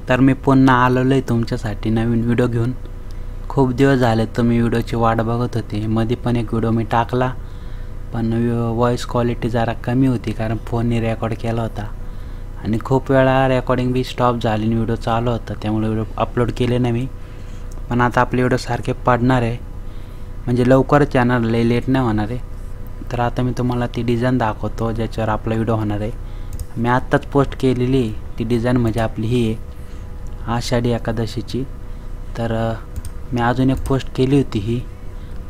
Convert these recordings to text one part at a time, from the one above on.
तर मी पुन्हा आलेलो आहे तुमच्यासाठी नवीन व्हिडिओ घेऊन। खूप दिवस झाले तुम्ही व्हिडिओची वाट बघत होते। मध्ये पण एक व्हिडिओ मी टाकला, पण व्हॉइस क्वालिटी जरा कमी होती कारण फोनने रेकॉर्ड केला होता आणि खूप वेळा रेकॉर्डिंग बी स्टॉप झाली आणि व्हिडिओ चालू होता, त्यामुळे व्हिडिओ अपलोड केले नाही मी। पण आता आपले व्हिडिओ सारखे पडणार आहे, म्हणजे लवकरच येणार, लय लेट नाही होणार आहे। तर आता मी तुम्हाला ती डिझाइन दाखवतो ज्याच्यावर आपला व्हिडिओ होणार आहे। मी आत्ताच पोस्ट केलेली ती डिझाइन, म्हणजे आपली ही आहे आषाढी एकादशीची। तर मी अजून एक पोस्ट केली होती ही,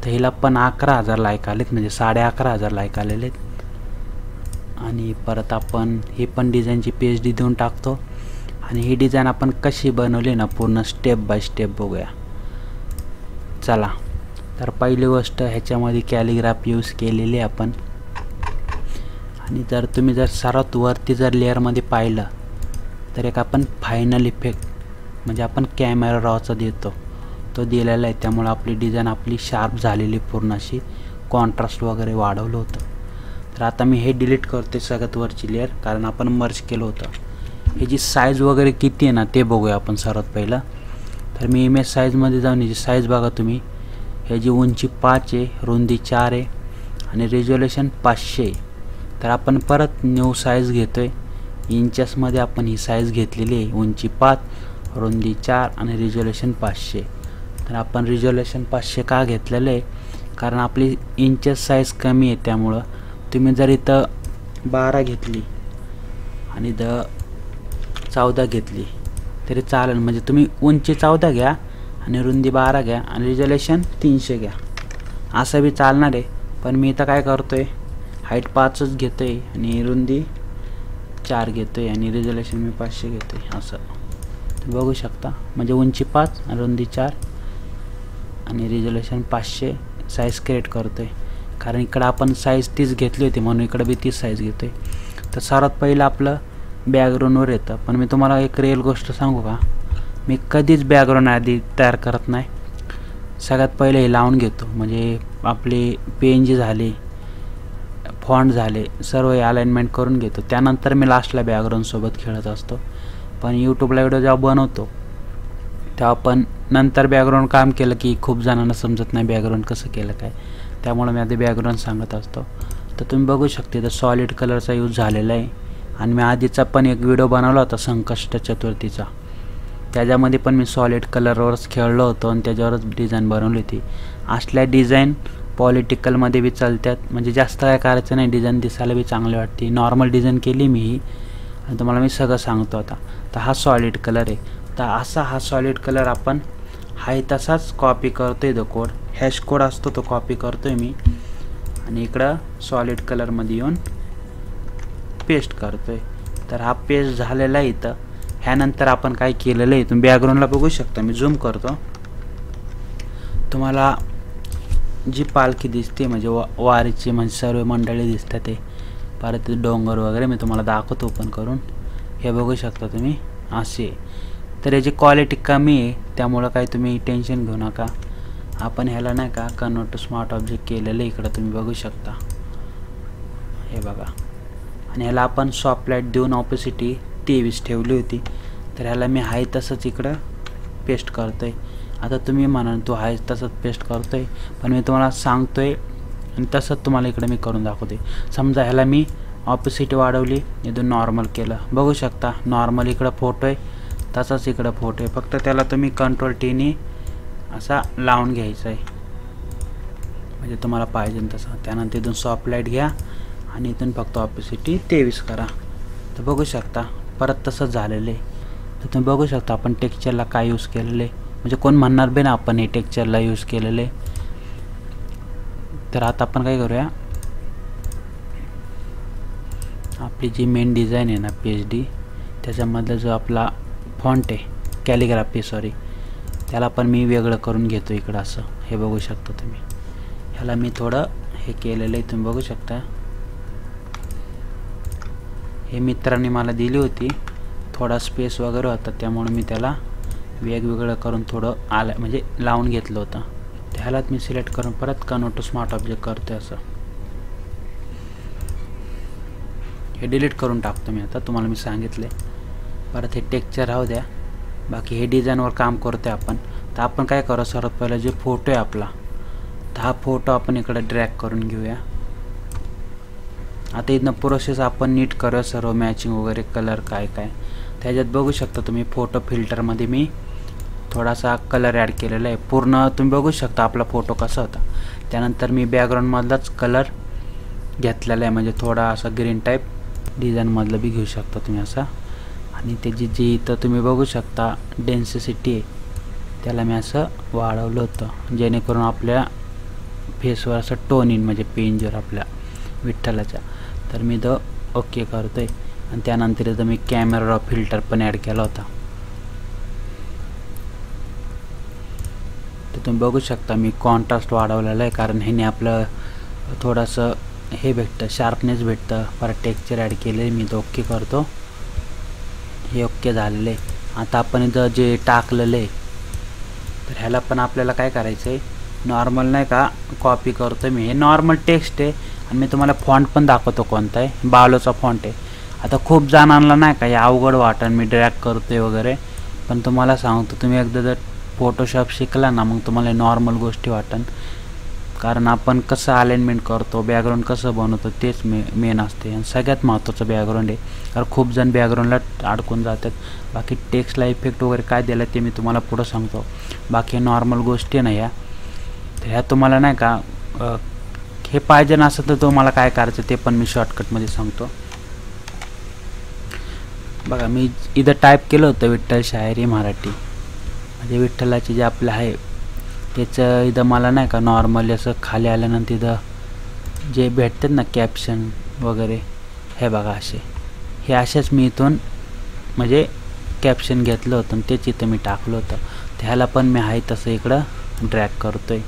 तर हिला पण 11,000 लाईक आलेत, म्हणजे 11,500 लाईक आलेले। आणि परत आपण ही पण डिझाइनची PhD देऊन टाकतो आणि ही डिझाइन आपण कशी बनवली ना पूर्ण स्टेप बाय स्टेप बघूया। चला, तर पहिली गोष्ट ह्याच्यामध्ये कॅलिग्राफी यूज केलेली आपण। आणि जर तुम्ही सर्वात वरती लेअरमध्ये पाहिलं तर एक आपण फायनल इफेक्ट म्हणजे आपण कॅमेरा रॉचा देतो तो दिलेला आहे, त्यामुळे आपली डिझाइन आपली शार्प झालेली, पूर्ण अशी कॉन्ट्रास्ट वगैरे वाढवलं होतं। तर आता मी हे डिलीट करते सगळ्यात वरची लेअर, कारण आपण मर्ज केलं होतं। हे जी साईज वगैरे किती आहे ना ते बघूया आपण सर्वात पहिलं। तर मी इमेज साईजमध्ये जाऊन याची साईज बघा तुम्ही, ह्याची उंची 5 आहे, रुंदी 4 आहे आणि रिझोल्यूशन 500 आहे। तर आपण परत न्यू साईज घेतोय, इंचेसमध्ये आपण ही साईज घेतलेली आहे, उंची 5, रुंदी 4 आणि रिझोल्यूशन 500। तर आपण रिझोल्यूशन 500 का घेतलेलं आहे, कारण आपली इंचेस साईज कमी आहे, त्यामुळं तुम्ही जर इथं 12 घेतली आणि 14 घेतली तरी चालेल, म्हणजे तुम्ही उंची 14 घ्या आणि रुंदी 12 घ्या आणि रिझोल्यूशन 300 घ्या, असं बी चालणार आहे। पण मी इथं काय करतोय, हाईट 5च घेतोय आणि रुंदी 4 घेतोय आणि रिझोल्यूशन मी 500 घेतोय, असं तुम्ही बघू शकता। म्हणजे उंची 5 आणि रुंदी 4 आणि रिझोल्यूशन 500 साईज क्रिएट करतोय, कारण इकडं आपण साईज तीच घेतली होती म्हणून इकडं बी तीच साईज घेतोय। तर सर्वात पहिलं आपलं बॅकग्राऊंडवर येतं, पण मी तुम्हाला एक रिअल गोष्ट सांगू का, मी कधीच बॅकग्राऊंड आधी तयार करत नाही। सगळ्यात पहिले हे लावून घेतो, म्हणजे आपले PNG झाले, फॉन्ट झाले, सर्व अलाइनमेंट करून घेतो, त्यानंतर मी लास्टला बॅकग्राऊंडसोबत खेळत असतो। पण यूट्यूबला व्हिडिओ जेव्हा बनवतो तेव्हा पण नंतर बॅकग्राऊंड काम केलं की खूप जणांना समजत नाही बॅकग्राऊंड कसं केलं काय, त्यामुळे मी आधी बॅकग्राऊंड सांगत असतो। तर तुम्ही बघू शकता तर सॉलिड कलरचा यूज झालेला आहे। आणि मी आधीचा पण एक व्हिडिओ बनवला होता संकष्ट चतुर्थीचा, त्याच्यामध्ये पण मी सॉलिड कलरवरच खेळलो होतो आणि त्याच्यावरच डिझाईन बनवली होती। असल्या डिझाईन पॉलिटिकलमध्ये बी चालतात, म्हणजे जास्त काय करायचं नाही, डिझाईन दिसायला बी चांगली वाटते। नॉर्मल डिझाईन केली मी ही आणि तुम्हाला मी सगळं सांगतो आता। तर हा सॉलिड कलर आहे, तर असा हा सॉलिड कलर आपण हाय तसाच कॉपी करतोय, तो कोड हॅश कोड असतो तो कॉपी करतोय मी आणि इकडं सॉलिड कलरमध्ये येऊन पेस्ट करतोय। तर हा पेस्ट झालेला आहे इथं। ह्यानंतर आपण काय केलेलं आहे तुम्ही बॅकग्राऊंडला बघू शकता, मी झूम करतो, तुम्हाला जी पालखी दिसते म्हणजे वारीची, म्हणजे सर्व मंडळी दिसतात ते, परत डोंगर वगैरे मी तुम्हाला दाखवतो ओपन करून, हे बघू शकता तुम्ही असे। तर याची क्वालिटी कमी आहे, त्यामुळं काही तुम्ही टेन्शन घेऊ नका। आपण ह्याला नाही का कन्वर्ट टू स्मार्ट ऑब्जेक्ट केलेलं आहे, इकडं तुम्ही बघू शकता, हे बघा। आणि ह्याला आपण सॉफ्ट लाईट देऊन ऑपोसिटी 23 ठेवली होती, तर ह्याला मी हाय तसंच इकडं पेस्ट करतोय। आता तुम्ही म्हणाल तो हाय तसंच पेस्ट करतोय, पण मी तुम्हाला सांगतोय आणि तसंच तुम्हाला इकडे मी करून दाखवते। समजा ह्याला मी ऑपोसिटी वाढवली, इथून नॉर्मल केलं, बघू शकता नॉर्मल इकडं फोटो आहे तसाच इकडं फोटो आहे, फक्त त्याला तुम्ही कंट्रोल टीने असा लावून घ्यायचा आहे, म्हणजे तुम्हाला पाहिजे तसं। त्यानंतर इथून सॉफ्ट लाईट घ्या आणि इथून फक्त ऑपोसिटी 23 करा, तर बघू शकता परत तसंच झालेलं आहे। तर तुम्ही बघू शकता आपण टेक्स्चरला काय यूज केलेलं आहे, म्हणजे कोण म्हणणार बी ना आपण हे टेक्स्चरला यूज केलेलं आहे। तर आता आपण काय करूया, आपली जी मेन डिझाईन आहे ना PhD, त्याच्यामधला जो आपला फॉन्ट आहे कॅलिग्राफी सॉरी, त्याला पण मी वेगळं करून घेतो इकडं असं, हे बघू शकता तुम्ही। ह्याला मी थोडं हे केलेलं आहे, तुम्ही बघू शकता, हे मित्रांनी मला दिली होती, थोडा स्पेस वगैरे होता त्यामुळे मी त्याला वेगवेगळं करून थोडं म्हणजे लावून घेतलं होतं। ह्यालाच मी सिलेक्ट करून परत कन्वर्ट टू स्मार्ट ऑब्जेक्ट करतोय असं। हे डिलीट करून टाकतो मी आता, तुम्हाला मी सांगितले। परत हे टेक्स्चर राहू द्या, बाकी हे डिझाईनवर काम करतोय आपण. तर आपण काय करू, सर्वात पहिला जे फोटो आहे आपला, तर हा फोटो आपण इकडे ड्रॅग करून घेऊया. आता इथनं प्रोसेस आपण नीट करूया, सर्व मॅचिंग वगैरे कलर काय काय. त्याच्यात बघू शकता तुम्ही फोटो फिल्टरमध्ये मी थोडासा कलर ॲड केलेला आहे. पूर्ण तुम्ही बघू शकता आपला फोटो कसा होता. त्यानंतर मी बॅकग्राऊंडमधलाच कलर घेतलेला आहे, म्हणजे थोडा असा ग्रीन टाईप डिझाईनमधलं बी घेऊ शकता तुम्ही असा. आणि त्याची जी इथं तुम्ही बघू शकता डेन्सिटी आहे, त्याला मी असं वाढवलं होतं जेणेकरून आपल्या फेसवर असं टोन येईल, म्हणजे पेंजर आपल्या विठ्ठलाच्या. तर मी इथं ओके करतोय. आणि त्यानंतर इथं मी कॅमेरा फिल्टर पण ॲड केला होता. तर तुम्ही बघू शकता मी कॉन्ट्रास्ट वाढवलेला आहे, कारण ह्याने आपलं थोडंसं हे भेटतं, शार्पनेस भेटतं. परत टेक्स्चर ॲड केले मी, तर ओके करतो. हे ओके झालेलं आहे. आता आपण इथं जे टाकलेलं आहे, तर ह्याला पण आपल्याला काय करायचं आहे, नॉर्मल नाही का कॉपी करतो मी. हे नॉर्मल टेक्स्ट आहे आणि मी तुम्हाला फॉन्ट पण दाखवतो कोणता आहे, बालोचा फॉन्ट आहे. आता खूप जणांना नाही का हे अवघड वाटण मी ड्रॅग करतोय वगैरे, पण तुम्हाला सांगतो तुम्ही एकदा जर फोटोशॉप शिकला ना, मग तुम्हाला नॉर्मल गोष्टी वाटण. कारण आपण कसं अलाइनमेंट करतो, बॅकग्राऊंड कसं बनवतो तेच मेन असते. आणि सगळ्यात महत्त्वाचं बॅकग्राऊंड आहे, कारण खूप जण बॅकग्राऊंडला अडकून जातात. बाकी टेक्स्टला इफेक्ट वगैरे काय दिलं ते मी तुम्हाला पुढं सांगतो. बाकी नॉर्मल गोष्टी नाही ह्या. तर ह्या तुम्हाला नाही का हे पाहिजे नसेल तर तुम्हाला काय करायचं ते पण मी शॉर्टकटमध्ये सांगतो. बघा मी इथं टाईप केलं होतं विठ्ठल शायरी मराठी, म्हणजे विठ्ठलाची जे आपलं आहे त्याचं इथं मला नाही का नॉर्मली असं खाली आल्यानंतर इथं जे भेटतात ना कॅप्शन वगैरे, हे बघा हे असेच मी इथून म्हणजे कॅप्शन घेतलं होतं आणि तेच इथं मी टाकलं होतं. त्याला पण मी आहे तसं इकडं ड्रॅग करतोय.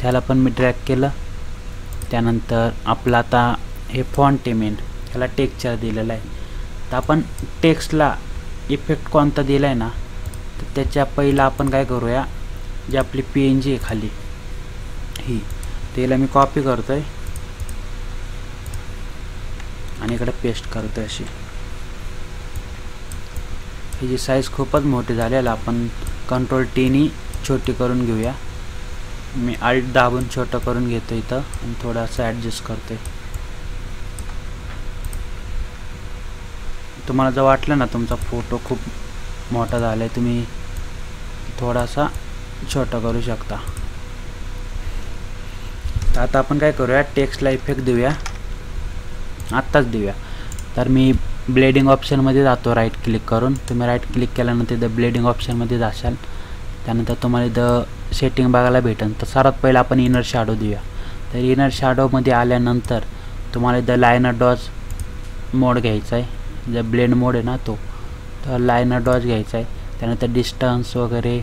त्याला पण मी ड्रॅग केलं. त्यानंतर आपलं आता हे फॉन्ट आहे मेन, ह्याला टेक्स्चर दिलेलं आहे. तर आपण टेक्स्टला इफेक्ट कोणता दिला आहे ना, तर त्याच्या पहिला आपण काय करूया, जी आपली PNG आहे खाली ही, त्याला मी कॉपी करतोय आणि इकडे पेस्ट करतोय अशी. ही साईज खूपच मोठी झालेला, आपण Ctrl+T नी छोटी करून घेऊया. मी Alt दाबून छोटं करून घेतो इथं आणि थोडंसं ॲडजस्ट करतोय. तुम्हाला जर वाटलं ना तुमचा फोटो खूप मोठा झाला आहे, तुम्ही थोडासा छोटा करू शकता. तर आता आपण काय करूया, टेक्स्टला इफेक्ट देऊया, आत्ताच देऊया. तर मी ब्लेडिंग ऑप्शनमध्ये जातो राईट क्लिक करून. तुम्ही राईट क्लिक केल्यानंतर इथं ब्लेडिंग ऑप्शनमध्ये जाशाल. त्यानंतर तुम्हाला इथं सेटिंग बघायला भेटेल. तर सर्वात पहिला आपण इनर शॅडो देऊया. तर इनर शॅडोमध्ये आल्यानंतर तुम्हाला इथं लायनर डॉज मोड घ्यायचा आहे, जे ब्लेंड मोड आहे ना तो, तर लायनर डॉज घ्यायचा आहे. त्यानंतर डिस्टन्स वगैरे,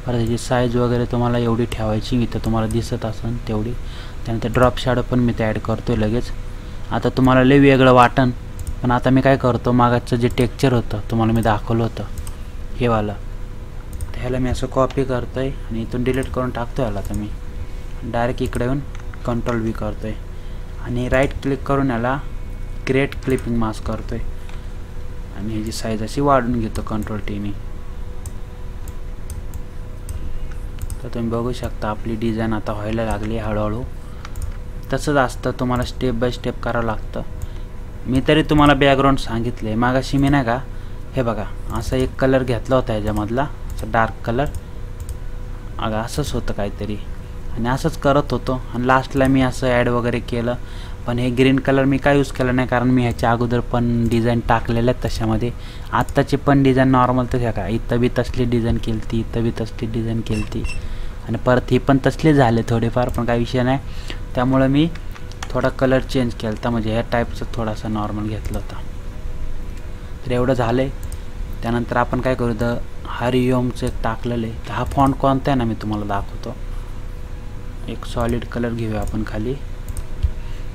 परत त्याची साईज वगैरे तुम्हाला एवढी ठेवायची, इथं तुम्हाला दिसत असेल तेवढी. त्यानंतर ड्रॉप शॅडो पण मी ॲड करतो आहे लगेच. आता तुम्हाला लय वेगळं वाटण, पण आता मी काय करतो, मागचं जे टेक्स्चर होतं तुम्हाला मी दाखवलं होतं हे वालं, तर ह्याला मी असं कॉपी करतो आहे आणि इथून डिलीट करून टाकतो याला. तर मी डायरेक्ट इकडे येऊन Ctrl+V करतो आहे आणि राईट क्लिक करून याला क्रिएट क्लिपिंग मास्क करतो आहे आणि ह्याची साईज अशी वाढून घेतो Ctrl+T नी. तर तुम्ही बघू शकता आपली डिझाईन आता व्हायला लागली हळूहळू. तसंच असतं, तुम्हाला स्टेप बाय स्टेप करावं लागतं. मी तरी तुम्हाला बॅकग्राऊंड सांगितले. मागाशी मी नाही का हे बघा असा एक कलर घेतला होता ह्याच्यामधला, असं डार्क कलर, अगं असंच होतं काहीतरी आणि असंच करत होतो. आणि लास्टला मी असं ॲड वगैरे केलं. पण हे ग्रीन कलर मी काय यूज केलं नाही, कारण मी ह्याच्या अगोदर पण डिझाईन टाकलेल्या आहेत तशामध्ये. आत्ताची पण डिझाईन नॉर्मल तर ह्या का इथं बी तसली डिझाईन केली ती, इथं बी तसली डिझाईन केली ती आणि परत ही पण तसले झाले थोडेफार, पण काही विषय नाही. त्यामुळं मी थोडा कलर चेंज केला होता, म्हणजे ह्या टाईपचं थोडासा नॉर्मल घेतला होता. तर एवढं झालं आहे. त्यानंतर आपण काय करू, तर हरिओमचं एक टाकलेलं आहे. तर हा फॉन्ट कोणता आहे ना मी तुम्हाला दाखवतो. एक सॉलिड कलर घेऊया आपण खाली.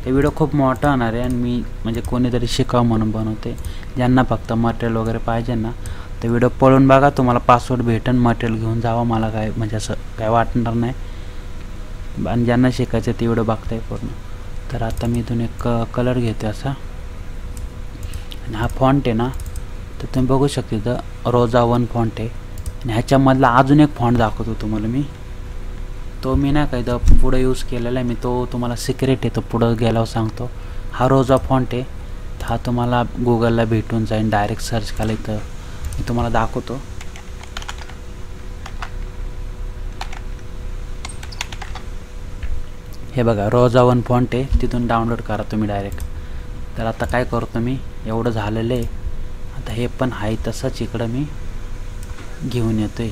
ते व्हिडिओ खूप मोठा होणार आहे आणि मी म्हणजे कोणीतरी शिकावं म्हणून बनवते. ज्यांना फक्त मटेरियल वगैरे पाहिजे ना, तर व्हिडिओ पळून बघा, तुम्हाला पासवर्ड भेटेल, मटेरियल घेऊन जावा. मला काय म्हणजे असं काय वाटणार नाही. आणि ज्यांना शिकायचं ते व्हिडिओ बघताय पूर्ण. तर आता मी इथून एक कलर घेते असा आणि हा फॉन्ट आहे ना, तर तुम्ही बघू शकता इथं रोजा 1 फॉन्ट आहे. आणि ह्याच्यामधला अजून एक फॉन्ट दाखवतो तुम्हाला मी. तो मी नाही का इथं पुढं यूज केलेला आहे मी. तो तुम्हाला सिक्रेट आहे, तो पुढं गेल्यावर सांगतो. हा रोजा फॉन्ट आहे. हा तुम्हाला गुगलला भेटून जाईल. डायरेक्ट सर्च केला इथं मी तुम्हाला दाखवतो. हे बघा रोजा 1 फॉन्ट आहे. तिथून डाउनलोड करा तुम्ही डायरेक्ट. तर आता काय करतो मी, एवढं झालेलं आहे. आता हे पण आहे तसंच इकडं मी घेऊन येतोय.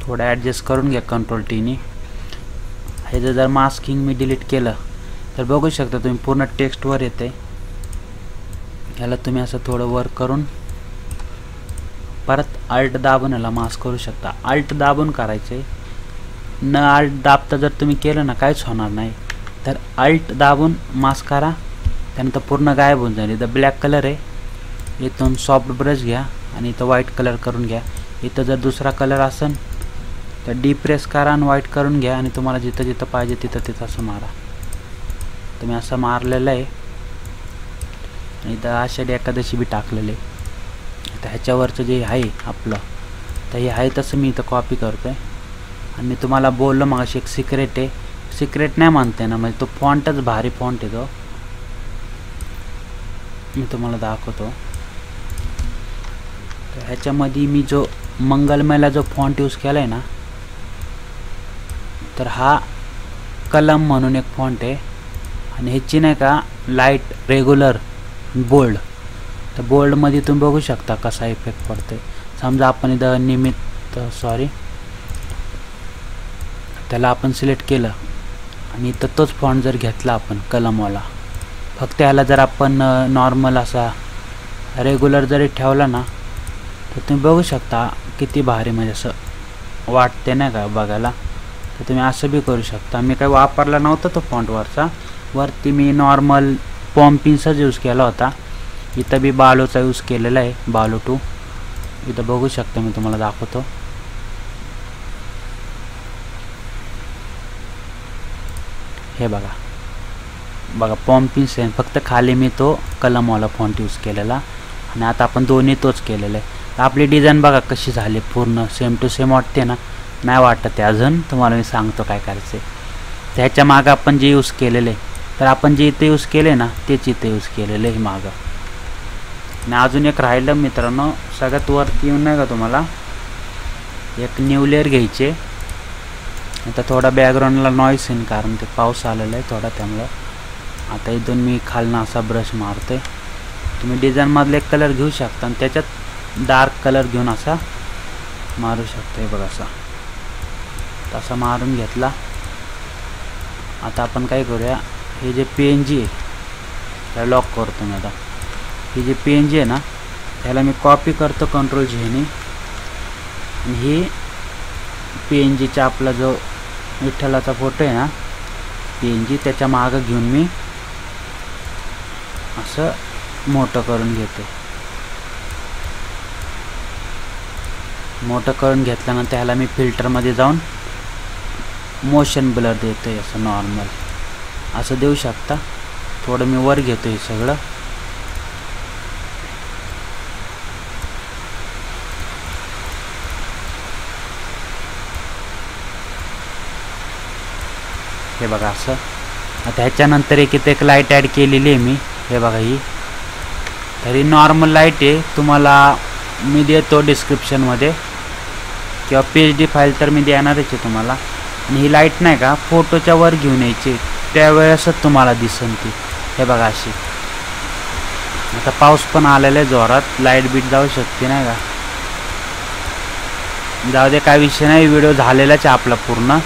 थोडं ॲडजस्ट करून घ्या कंट्रोल टीने. हे जर मास्किंग मी डिलीट केलं तर बघू शकता तुम्ही पूर्ण टेक्स्टवर येते. ह्याला तुम्ही असं थोडं वर करून परत अल्ट दाबून याला मास्क करू शकता. अल्ट दाबून करायचे. न अल्ट दाबता जर तुम्ही केलं ना काहीच होणार नाही. तर अल्ट दाबून मास्क करा, त्यानंतर पूर्ण गायब होऊन जाईल. इथं ब्लॅक कलर आहे, इथून सॉफ्ट ब्रश घ्या आणि इथं व्हाईट कलर करून घ्या. इथं जर दुसरा कलर असेल तर डिप्रेस करा आणि व्हाईट करून घ्या आणि तुम्हाला जिथं जिथं पाहिजे तिथं तिथं असं मारा. तुम्ही असं मारलेलं आहे. आणि इथं आषाढी एकादशी बी टाकलेलं आहे. आता ह्याच्यावरचं जे आहे आपलं, तर हे आहे तसं मी इथं कॉपी करतो आहे. आणि मी तुम्हाला बोललो मग अशी एक सिक्रेट आहे. सिक्रेट नाही म्हणते ना, म्हणजे तो फॉन्टच भारी फॉन्ट आहे. तो मी तुम्हाला दाखवतो. तर ह्याच्यामध्ये मी जो मंगलमयला जो फॉन्ट यूज केला आहे ना, तर हा कलम म्हणून एक फॉन्ट आहे. आणि ह्याची नाही का लाईट रेग्युलर बोल्ड. तर बोल्डमध्ये तुम्ही बघू शकता कसा इफेक्ट पडतो. समजा आपण इथं त्याला आपण सिलेक्ट केलं आणि इथं तोच फॉन्ट जर घेतला आपण कलमवाला, फक्त ह्याला जर आपण नॉर्मल असा रेग्युलर जरी ठेवला ना, तर तुम्ही बघू शकता किती भारी म्हणजे असं वाटते नाही का बघायला. तर तुम्ही असं बी करू शकता. मी काही वापरला नव्हता तो फॉन्टवरचा. वरती मी नॉर्मल पॉम्पिन्सच यूज केला होता. इथं बी बालोचा यूज केलेला आहे, बालो 2. इथं बघू शकता, मी तुम्हाला दाखवतो. हे बघा पॉम्पिन्स आहे, फक्त खाली मी तो कलमवाला फॉन्ट यूज केलेला. आणि आता आपण दोन्ही तोच केलेला आहे. आपली डिझाईन बघा कशी झाली, पूर्ण सेम टू सेम वाटते ना. नाही वाटत आहे अजून, तुम्हाला मी सांगतो काय करायचं आहे. त्याच्या मागं आपण जे यूज केलेले, तर आपण जे इथे यूज केले ना तेच इथे यूज केलेलं आहे मागं. आणि अजून एक राहिलं मित्रांनो, सगळ्यात वरती येऊन नाही का तुम्हाला एक न्यू लेअर घ्यायचे. आता थोडा बॅकग्राऊंडला नॉईस येईल कारण ते पाऊस आलेला आहे थोडा, त्यामुळं. आता इथून मी खालनं असा ब्रश मारतोय. तुम्ही डिझाईनमधला एक कलर घेऊ शकता आणि त्याच्यात डार्क कलर घेऊन असा मारू शकता. हे बघा असा तसा मारून घेतला. आता आपण काय करूया, हे जे PNG आहे त्याला लॉक करतो मी. आता हे जे PNG आहे ना त्याला मी कॉपी करतो कंट्रोल G ने. आणि हे PNGचा आपला जो विठ्ठलाचा फोटो आहे ना PNG, त्याच्या मागं घेऊन मी असं मोठं करून घेतो. मोठं करून घेतल्यानंतर त्याला मी फिल्टरमध्ये जाऊन मोशन ब्लर देतो. असं नॉर्मल असं देऊ शकता. थोडं मी वर घेतो हे सगळं. हे बघा असं. आता ह्याच्यानंतर एक लाईट ॲड केलेली आहे मी. हे बघा ही, तरी नॉर्मल लाईट आहे. तुम्हाला मी देतो डिस्क्रिप्शनमध्ये, किंवा PSD फाईल तर मी देणारच आहे तुम्हाला. आणि ही लाईट नाही का फोटोच्या वर घेऊन यायची, त्यावेळेसच तुम्हाला दिसेल ती. हे बघा अशी. आता पाऊस पण आलेला आहे जोरात, लाईट बीट जाऊ शकते नाही का. जाऊ दे, काय विषय नाही. व्हिडिओ झालेलाच आहे आपला पूर्ण,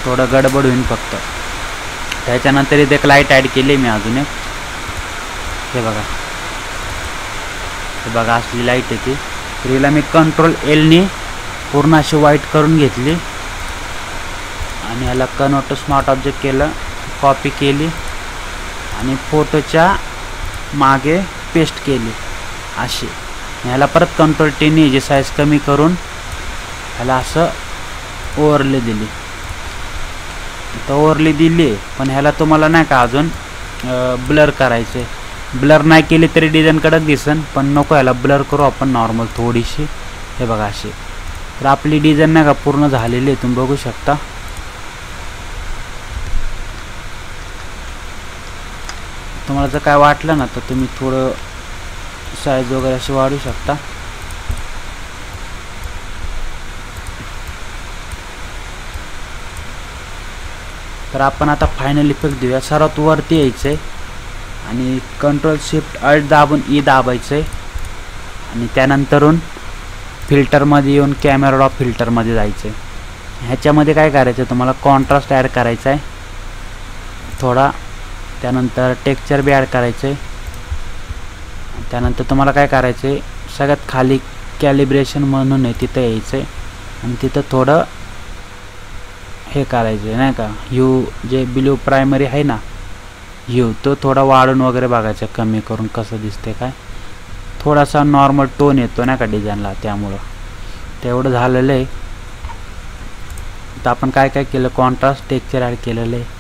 थोडं गडबड होईल फक्त. त्याच्यानंतर इथे एक लाईट ॲड केली मी अजून एक. हे बघा असली लाईट आहे ती. तर हिला मी कंट्रोल L ने पूर्ण अशी व्हाईट करून घेतली. आणि ह्याला कन्वर्ट टू स्मार्ट ऑब्जेक्ट केलं, कॉपी केली आणि फोटोच्या मागे पेस्ट केली अशी. ह्याला परत कंट्रोल T ने जी साईज कमी करून ह्याला असं ओव्हरले दिली. तर ओव्हरली दिली आहे, पण ह्याला तुम्हाला नाही का अजून ब्लर करायचं आहे. ब्लर नाही केली तरी डिझाईन कडक दिसन, पण नको ह्याला ब्लर करू आपण नॉर्मल थोडीशी. हे बघा अशी. तर आपली डिझाईन नाही का पूर्ण झालेली आहे, तुम्ही बघू शकता. तुम्हाला जर काय वाटलं ना तर तुम्ही थोडं साईज वगैरे अशी वाढवू शकता. तर आपण आता फायनल इफेक्ट देऊया. सर्वात वरती यायचं आहे आणि कंट्रोल शिफ्ट अल्ट दाबून ई दाबायचं आहे आणि त्यानंतरून फिल्टरमध्ये येऊन कॅमेरा रॉ फिल्टरमध्ये जायचं आहे. ह्याच्यामध्ये काय करायचं आहे, तुम्हाला कॉन्ट्रास्ट ॲड करायचा आहे थोडा. त्यानंतर टेक्स्चर बी ॲड करायचं आहे. त्यानंतर तुम्हाला काय करायचं आहे, सगळ्यात खाली कॅलिब्रेशन म्हणून आहे तिथं यायचं आहे आणि तिथं थोडं हे करायचं आहे नाही का, ह्यू जे ब्लू प्रायमरी आहे ना ह्यू, तो थोडा वाढून वगैरे बघायचा, कमी करून कसं दिसते काय. थोडासा नॉर्मल टोन येतो नाही का डिझाईनला, त्यामुळं तेवढं झालेलं आहे. तर आपण काय काय केलं, कॉन्ट्रास्ट टेक्स्चर ॲड केलेलं आहे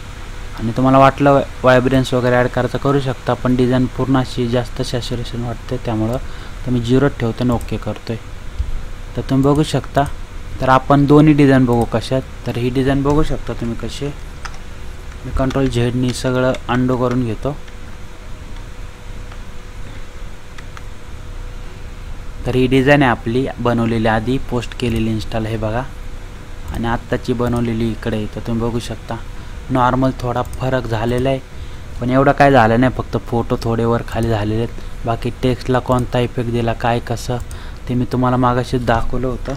आणि तुम्हाला वाटलं वायब्रन्स वगैरे ॲड करायचं करू शकता, पण डिझाईन पूर्ण अशी जास्त सॅच्युरेशन वाटते त्यामुळं तर मी 0 ठेवतो आणि ओके करतो आहे. तर तुम्ही बघू शकता. तर आपण दोन्ही डिझाईन बघू कशात. तर ही डिझाईन बघू शकता तुम्ही कशी. मी कंट्रोल झेडनी सगळं अंडो करून घेतो. तर ही डिझाईन आहे आपली बनवलेली, आधी पोस्ट केलेली इन्स्टाला, हे बघा. आणि आत्ताची बनवलेली इकडे. तर तुम्ही बघू शकता नॉर्मल थोडा फरक झालेला आहे, पण एवढं काय झालं नाही, फक्त फोटो थोडे वर खाली झालेले आहेत. बाकी टेक्स्टला कोणता इफेक्ट दिला काय कसं ते मी तुम्हाला मागाशीच दाखवलं होतं.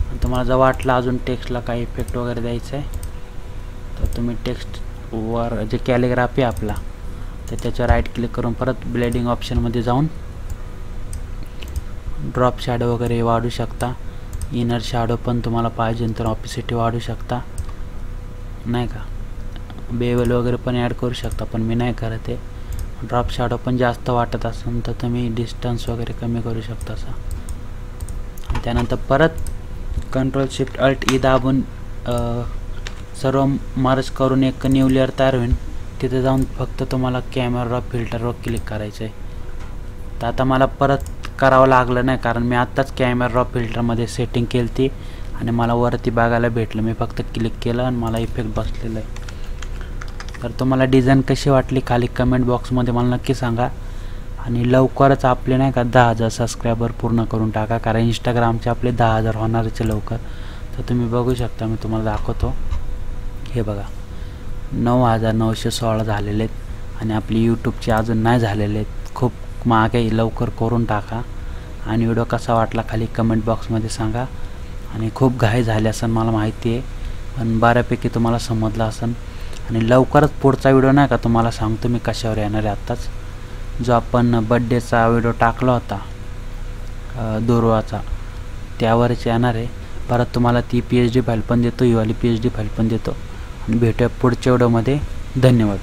आणि तुम्हाला जर वाटलं अजून टेक्स्टला काय इफेक्ट वगैरे द्यायचं आहे तर तुम्ही टेक्स्टवर जे कॅलिग्राफी आपला तर त्याच्यावर राईट क्लिक करून परत ब्लेडिंग ऑप्शनमध्ये जाऊन ड्रॉप शॅडो वगैरे वाढू शकता. इनर शॅडो पण तुम्हाला पाहिजे तर ऑपिसिटी वाढू शकता नाही का. बेवल वगैरे पण ॲड करू शकता, पण मी नाही करत आहे. ड्रॉप शॅडो पण जास्त वाटत असेल तर तुम्ही डिस्टन्स वगैरे कमी करू शकता असं. त्यानंतर परत कंट्रोल शिफ्ट अल्ट ई दाबून सर्व मर्ज करून एक न्यू लेअर तयार होईल. तिथे जाऊन फक्त तुम्हाला कॅमेरा फिल्टरवर क्लिक करायचं आहे. तर आता मला परत करावं लागलं नाही, कारण मी आत्ताच कॅमेरा फिल्टरमध्ये सेटिंग केली ती आणि मला वरती बघायला भेटलं. मी फक्त क्लिक केलं आणि मला इफेक्ट बसलेला आहे. तर तुम्हाला डिझाईन कशी वाटली खाली कमेंट बॉक्समध्ये मला नक्की सांगा. आणि लवकरच आपले नाही का 10,000 सबस्क्रायबर पूर्ण करून टाका, कारण इंस्टाग्रामचे आपले 10,000 होणारच लवकर. तर तुम्ही बघू शकता, मी तुम्हाला दाखवतो. हे बघा 9,916 झालेले आहेत आणि आपली यूट्यूबचे अजून नाही झालेले आहेत. खूप मागे, लवकर करून टाका. आणि व्हिडिओ कसा वाटला खाली कमेंट बॉक्समध्ये सांगा. आणि खूप घाई झाली असेल मला माहिती आहे, पण बऱ्यापैकी तुम्हाला समजलं असेल. आणि लवकरच पुढचा व्हिडिओ नाही का तुम्हाला सांगतो मी कशावर येणार आहे. आत्ताच जो आपण बड्डेचा व्हिडिओ टाकला होता दुर्वाचा, त्यावरच येणार आहे. परत तुम्हाला ती PhD फाईल पण देतो, ही वाली PhD फाईल पण देतो. आणि भेटूया पुढच्या व्हिडिओमध्ये. धन्यवाद.